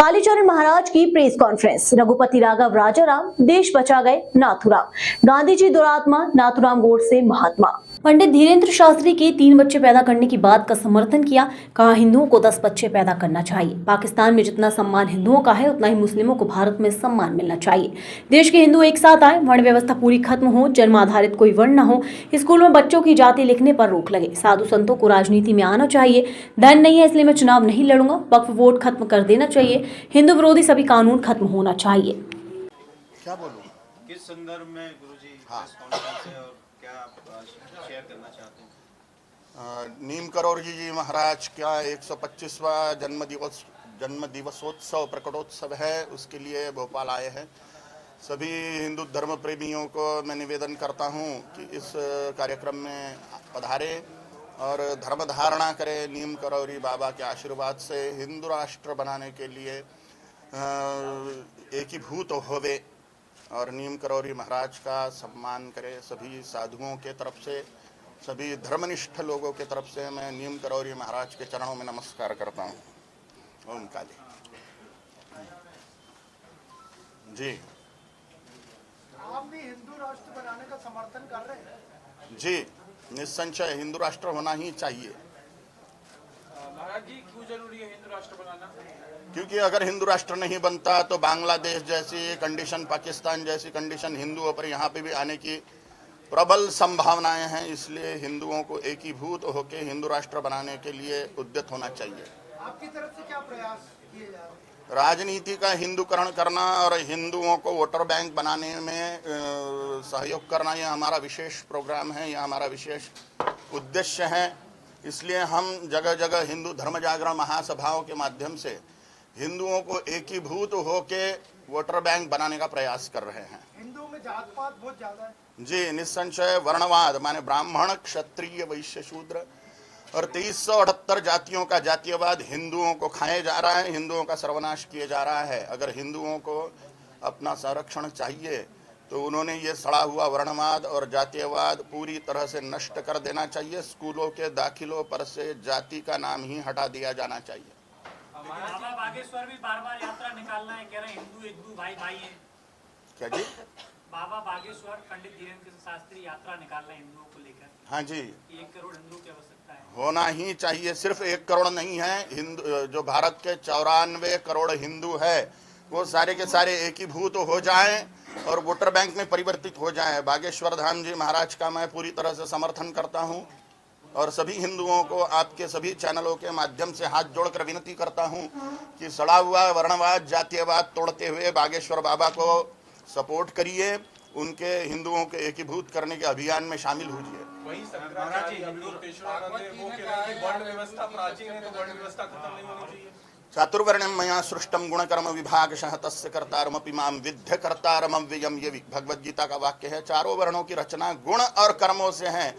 कालीचरण महाराज की press conference. Raghupati Raghav Rajaram, देश बचा गए नाथूराम। गांधी जी दुरात्मा, नाथूराम गोडसे महात्मा। पंडित धीरेन्द्र शास्त्री के 3 बच्चे पैदा करने की बात का समर्थन किया। कहा, हिंदुओं को 10 बच्चे पैदा करना चाहिए। पाकिस्तान में जितना सम्मान हिंदुओं का है, उतना ही मुस्लिमों को भारत में सम्मान मिलना चाहिए। देश के हिंदू एक साथ आए, वर्ण व्यवस्था पूरी खत्म हो, जन्म आधारित कोई वर्ण न हो, स्कूल में बच्चों की जाति लिखने पर रोक लगे। साधु संतों को राजनीति में आना चाहिए। धन नहीं है इसलिए मैं चुनाव नहीं लड़ूंगा। वक्फ वोट खत्म कर देना चाहिए। हिंदू विरोधी सभी कानून खत्म होना चाहिए। क्या बोलूं? किस संदर्भ में गुरुजी हाँ। प्रेस कॉन्फ्रेंस है और क्या आप शेयर करना चाहते हैं? नीम करोड़जी जी महाराज क्या 125वां जन्म दिवसोत्सव प्रकटोत्सव है, उसके लिए भोपाल आए हैं। सभी हिंदू धर्म प्रेमियों को मैं निवेदन करता हूं कि इस कार्यक्रम में पधारे और धर्म धारणा करें। नीम करोड़ी बाबा के आशीर्वाद से हिंदू राष्ट्र बनाने के लिए एकीभूत होवे और नीम करोड़ी महाराज का सम्मान करें। सभी साधुओं के तरफ से, सभी धर्मनिष्ठ लोगों के तरफ से मैं नीम करोड़ी महाराज के चरणों में नमस्कार करता हूँ। ओम काली जी। आप भी हिंदू राष्ट्र बनाने का समर्थन कर रहे हैं? जी, निस्संशय हिंदू राष्ट्र होना ही चाहिए। महाराज जी, क्यों जरूरी है हिंदू राष्ट्र बनाना? क्योंकि अगर हिंदू राष्ट्र नहीं बनता तो बांग्लादेश जैसी कंडीशन, पाकिस्तान जैसी कंडीशन हिंदुओं पर यहाँ पे भी आने की प्रबल संभावनाएं हैं। इसलिए हिंदुओं को एकीभूत होकर हिंदू राष्ट्र बनाने के लिए उद्यत होना चाहिए। आपकी तरफ से क्या प्रयास किए जा रहे हैं? राजनीति का हिंदूकरण करना और हिंदुओं को वोटर बैंक बनाने में सहयोग करना, यह हमारा विशेष प्रोग्राम है, यह हमारा विशेष उद्देश्य है। इसलिए हम जगह जगह हिंदू धर्म जागरण महासभाओं के माध्यम से हिंदुओं को एकीभूत होके वोटर बैंक बनाने का प्रयास कर रहे हैं। हिंदुओं में जात पात बहुत ज्यादा है। जी, निस्संशय वर्णवाद माने ब्राह्मण, क्षत्रिय, वैश्य, शूद्र और 2378 जातियों का जातीयवाद हिंदुओं को खाए जा रहा है, हिंदुओं का सर्वनाश किए जा रहा है। अगर हिंदुओं को अपना संरक्षण चाहिए तो उन्होंने ये सड़ा हुआ वर्णवाद और जातीयवाद पूरी तरह से नष्ट कर देना चाहिए। स्कूलों के दाखिलों पर से जाति का नाम ही हटा दिया जाना चाहिए। बाबा बागेश्वर भी बार-बार यात्रा निकालना है, कह रहे हैं हिंदू भाई भाई हैं। क्या जी? बाबा बागेश्वर पंडित धीरेन्द्र शास्त्री यात्रा निकाल रहे हैं हिंदुओं को लेकर। हाँ जी, 1 करोड़ हिंदू की आवश्यकता है। होना ही चाहिए। सिर्फ 1 करोड़ नहीं है, हिंदू जो भारत के 94 करोड़ हिंदू है वो सारे के सारे एकीभूत हो जाएं और वोटर बैंक में परिवर्तित हो जाएं। बागेश्वर धाम जी महाराज का मैं पूरी तरह से समर्थन करता हूं और सभी हिंदुओं को आपके सभी चैनलों के माध्यम से हाथ जोड़कर विनती करता हूं कि सड़ा हुआ वर्णवाद, जातीयवाद तोड़ते हुए बागेश्वर बाबा को सपोर्ट करिए, उनके हिंदुओं के एकीभूत करने के अभियान में शामिल होइए। वही शंकराचार्य वो कह रहे हैं कि वर्ण व्यवस्था प्राचीन है तो वर्ण व्यवस्था खत्म नहीं होनी चाहिए। चातुर्वर्ण्यम मया सृष्टम गुणकर्म विभागशः तस्य कर्तारमपि मां विद्य कर्तारमव्ययम्, ये भगवद गीता का वाक्य है। चारों वर्णों की रचना गुण और कर्मों से है।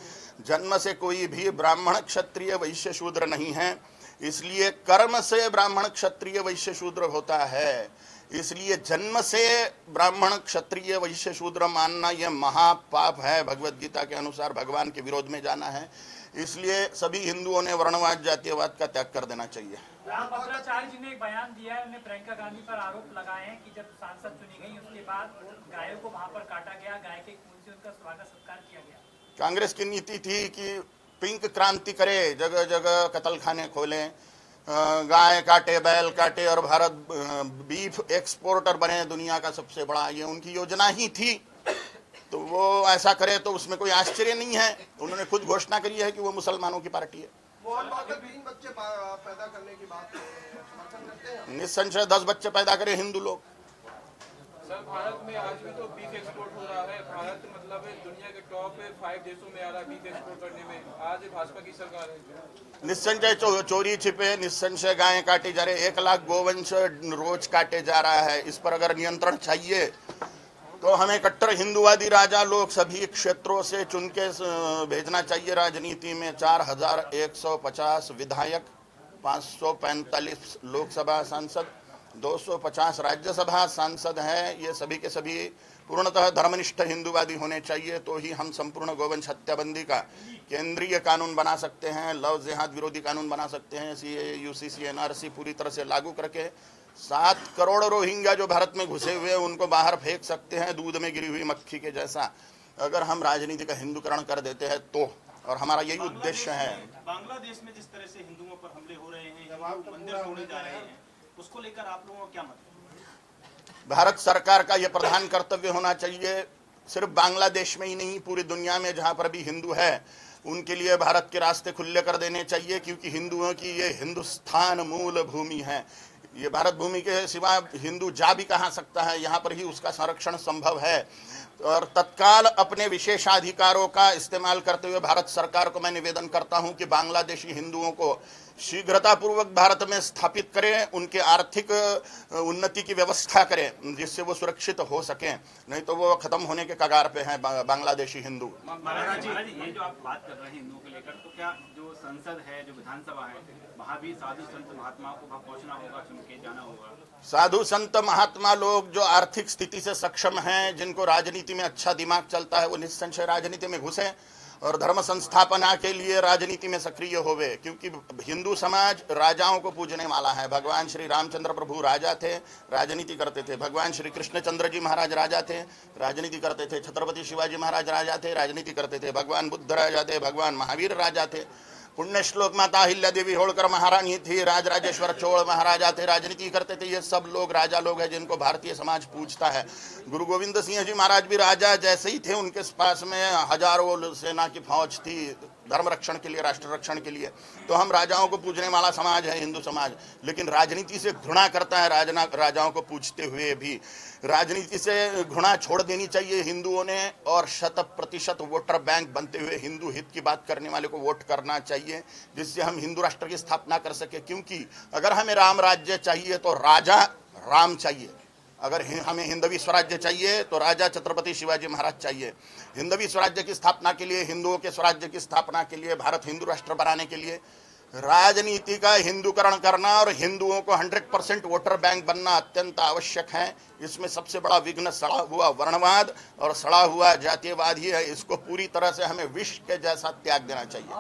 जन्म से कोई भी ब्राह्मण, क्षत्रिय, वैश्य, शूद्र नहीं है, इसलिए कर्म से ब्राह्मण, क्षत्रिय, वैश्य, शूद्र होता है। इसलिए जन्म से ब्राह्मण, क्षत्रिय, वैश्य, शूद्र मानना यह महापाप है। भगवद गीता के अनुसार भगवान के विरोध में जाना है। इसलिए सभी हिंदुओं ने वर्णवाद, जातीयवाद का त्याग कर देना चाहिए। रामभद्राचार्य जी ने एक बयान दिया है, उन्होंने प्रियंका गांधी पर आरोप लगाए हैं कि जब सांसद चुनी गई उसके बाद गायों को वहां पर काटा गया, गाय के खून से उनका स्वागत सत्कार किया गया। कांग्रेस की नीति थी कि पिंक क्रांति करे, जगह जगह कत्ल खाने खोलें, गाय काटे, बैल काटे और भारत बीफ एक्सपोर्टर बने दुनिया का सबसे बड़ा, ये उनकी योजना ही थी। तो वो ऐसा करे तो उसमें कोई आश्चर्य नहीं है। उन्होंने खुद घोषणा करी है कि वो मुसलमानों की पार्टी है। मोहन बाबा 3 बच्चे पैदा करने की बात समर्थन करते हैं? निस्संशय 10 बच्चे पैदा करें हिंदू लोग। सर, भारत में आज भी तो बीफ एक्सपोर्ट हो रहा है। भारत मतलब दुनिया के टॉप 5 देशों में आ रहा है बीफ एक्सपोर्ट करने में। आज भाजपा की सरकार है। निस्संशय चोरी छिपे, निस्संशय गायें काटी जा रही, 1 लाख गोवंश रोज काटे जा रहा है। इस पर अगर नियंत्रण चाहिए तो हमें कट्टर हिंदुवादी राजा लोग सभी क्षेत्रों से चुन के भेजना चाहिए। राजनीति में 4150 विधायक, 545 लोकसभा सांसद, 250 राज्यसभा सांसद हैं। ये सभी के सभी पूर्णतः धर्मनिष्ठ हिंदुवादी होने चाहिए, तो ही हम संपूर्ण गोवंश हत्याबंदी का केंद्रीय कानून बना सकते हैं, लव जिहाद विरोधी कानून बना सकते हैं। CAA, UCC, NRC पूरी तरह से लागू करके 7 करोड़ रोहिंग्या जो भारत में घुसे हुए हैं उनको बाहर फेंक सकते हैं दूध में गिरी हुई मक्खी के जैसा, अगर हम राजनीति का हिंदूकरण कर देते हैं तो, और हमारा यही उद्देश्य है। बांग्लादेश में जिस तरह से हिंदुओं पर हमले हो रहे हैं, हिंदू मंदिर तोड़े जा रहे हैं, उसको लेकर आप लोगों का क्या मतलब? भारत सरकार का यह प्रधान कर्तव्य होना चाहिए, सिर्फ बांग्लादेश में ही नहीं पूरी दुनिया में जहां पर भी हिंदू है उनके लिए भारत के रास्ते खुले कर देने चाहिए, क्योंकि हिंदुओं की ये हिंदुस्तान मूल भूमि है। ये भारत भूमि के सिवा हिंदू जा भी कहाँ सकता है, यहाँ पर ही उसका संरक्षण संभव है। और तत्काल अपने विशेषाधिकारों का इस्तेमाल करते हुए भारत सरकार को मैं निवेदन करता हूं कि बांग्लादेशी हिंदुओं को शीघ्रतापूर्वक भारत में स्थापित करें, उनके आर्थिक उन्नति की व्यवस्था करें जिससे वो सुरक्षित हो सकें, नहीं तो वो खत्म होने के कगार पे हैं बांग्लादेशी हिंदू। महाराज जी, ये जो आप बात कर रहे हैं हिंदुओं को लेकर, तो क्या जो संसद है, जो विधानसभा है, वहाँ भी साधु संत महात्मा को वहाँ पहुँचना होगा, चुन के जाना होगा? साधु संत महात्मा लोग जो आर्थिक स्थिति से सक्षम हैं, जिनको राजनीति में अच्छा दिमाग चलता है, वो निस्संशय राजनीति में घुसे और धर्म संस्थापना के लिए राजनीति में सक्रिय होवे, क्योंकि हिंदू समाज राजाओं को पूजने वाला है। भगवान श्री रामचंद्र प्रभु राजा थे, राजनीति करते थे। भगवान श्री कृष्णचंद्र जी महाराज राजा थे, राजनीति करते थे। छत्रपति शिवाजी महाराज राजा थे, राजनीति करते थे। भगवान बुद्ध राजा थे, भगवान महावीर राजा थे। पुण्य श्लोक माता अहिल्या देवी होलकर महारानी थी, राजराजेश्वर चोल महाराजा थे, राजनीति करते थे। ये सब लोग राजा लोग हैं जिनको भारतीय समाज पूजता है। गुरु गोविंद सिंह जी महाराज भी राजा जैसे ही थे, उनके पास में हजारों सेना की फौज थी धर्म रक्षण के लिए, राष्ट्र रक्षण के लिए। तो हम राजाओं को पूजने वाला समाज है हिंदू समाज, लेकिन राजनीति से घृणा करता है राजाओं को पूजते हुए भी। राजनीति से घृणा छोड़ देनी चाहिए हिंदुओं ने, और 100% वोटर बैंक बनते हुए हिंदू हित की बात करने वाले को वोट करना चाहिए, जिससे हम हिंदू राष्ट्र की स्थापना कर सके। क्योंकि अगर हमें राम राज्य चाहिए तो राजा राम चाहिए, अगर हमें हिंदवी स्वराज्य चाहिए तो राजा छत्रपति शिवाजी महाराज चाहिए। हिंदवी स्वराज्य की स्थापना के लिए, हिंदुओं के स्वराज्य की स्थापना के लिए, भारत हिंदू राष्ट्र बनाने के लिए राजनीति का हिंदूकरण करना और हिंदुओं को 100% वोटर बैंक बनना अत्यंत आवश्यक है। इसमें सबसे बड़ा विघ्न सड़ा हुआ वर्णवाद और सड़ा हुआ जातीयवाद ही है। इसको पूरी तरह से हमें विष के जैसा त्याग देना चाहिए।